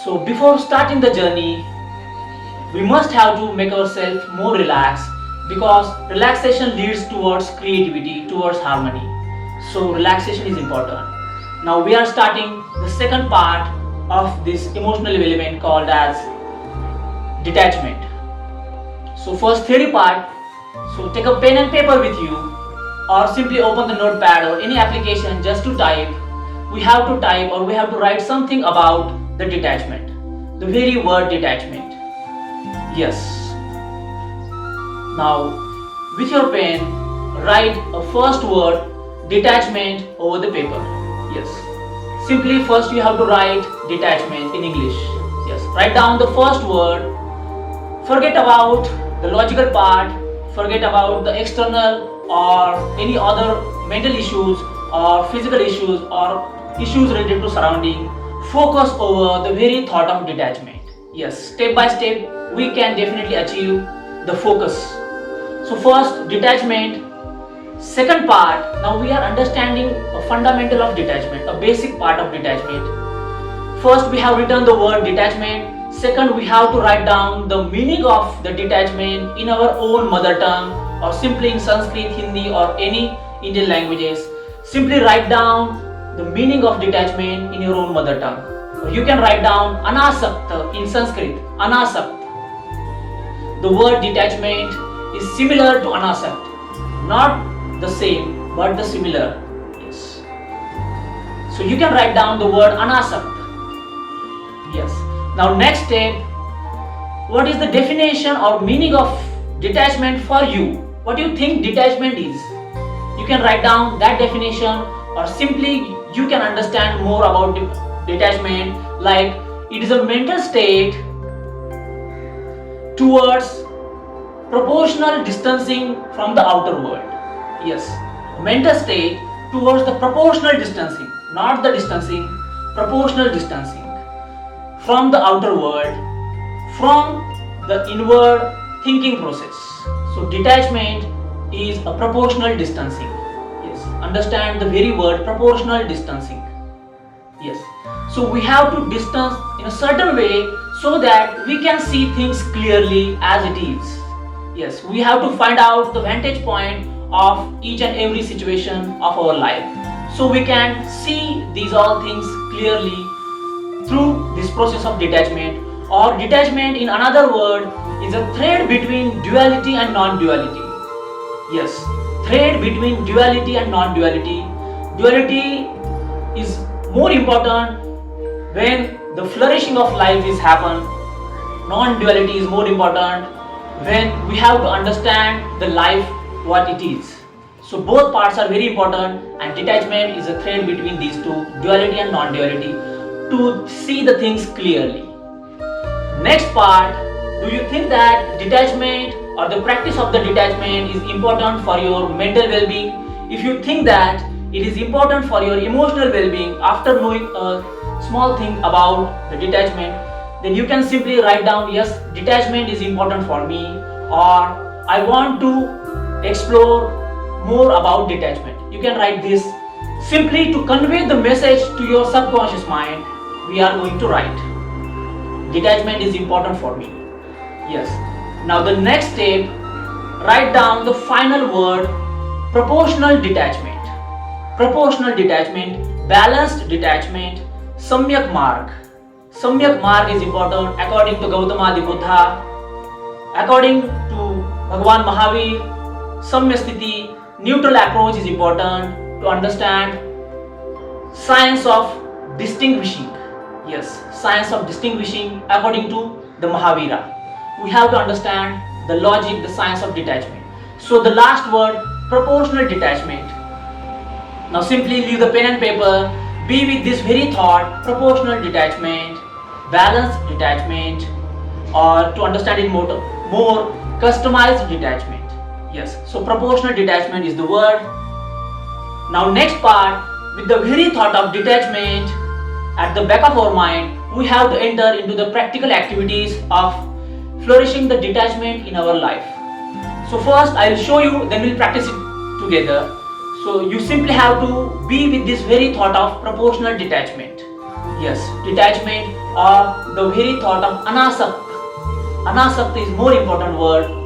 So before starting the journey, we must have to make ourselves more relaxed, because relaxation leads towards creativity, towards harmony. So relaxation is important. Now we are starting the second part of this emotional element called as detachment. So first theory part, so take a pen and paper with you, or simply open the notepad or any application just to type. We have to type or we have to write something about the detachment, the very word detachment. Yes. Now with your pen, write a first word detachment over the paper. Yes. Simply first you have to write detachment in English. Yes. Write down the first word. Forget about the logical part. Forget about the external or any other mental issues or physical issues or issues related to surrounding. Focus over the very thought of detachment. Yes, step by step we can definitely achieve the focus. So first detachment. Second part, now we are understanding a fundamental of detachment, a basic part of detachment. First we have written the word detachment. Second, we have to write down the meaning of the detachment in our own mother tongue, or simply in Sanskrit, Hindi or any Indian languages. Simply write down the meaning of detachment in your own mother tongue. Or you can write down anasakta in Sanskrit, anasakt. The word detachment is similar to anasakt, not the same but the similar. Yes. So you can write down the word anasakt. Yes. Now next step, what is the definition or meaning of detachment for you? What do you think detachment is? You can write down that definition, or simply you can understand more about detachment, like it is a mental state towards proportional distancing from the outer world. Yes, mental state towards the proportional distancing, not the distancing, proportional distancing from the outer world, from the inward thinking process. So detachment is a proportional distancing. Yes, understand the very word proportional distancing. Yes, so we have to distance in a certain way so that we can see things clearly as it is. Yes, we have to find out the vantage point of each and every situation of our life, so we can see these all things clearly through this process of detachment. Or detachment, in another word, is a thread between duality and non-duality. Yes, thread between duality and non-duality. Duality is more important when the flourishing of life is happen. Non-duality is more important when we have to understand the life what it is. So both parts are very important, and detachment is a thread between these two, duality and non-duality, to see the things clearly. Next part, do you think that detachment or the practice of the detachment is important for your mental well-being? If you think that it is important for your emotional well-being after knowing a small thing about the detachment, then you can simply write down, yes, detachment is important for me, or I want to explore more about detachment. You can write this simply to convey the message to your subconscious mind. We are going to write detachment is important for me. Yes. Now the next step, write down the final word proportional detachment. Proportional detachment, balanced detachment, samyak marg. Samyak marg is important according to Gautama Buddha, according to Bhagwan Mahavir. Samya sthiti, neutral approach is important to understand science of distinguishing. Yes, science of distinguishing according to the Mahavira. We have to understand the logic, the science of detachment. So the last word, proportional detachment. Now simply leave the pen and paper, be with this very thought, proportional detachment, balanced detachment, or to understand it more customized detachment. Yes, so proportional detachment is the word. Now next part, with the very thought of detachment at the back of our mind, we have to enter into the practical activities of flourishing the detachment in our life. So first I will show you, then we'll practice it together. So you simply have to be with this very thought of proportional detachment. Yes, detachment or the very thought of anasakt. Anasakt is more important word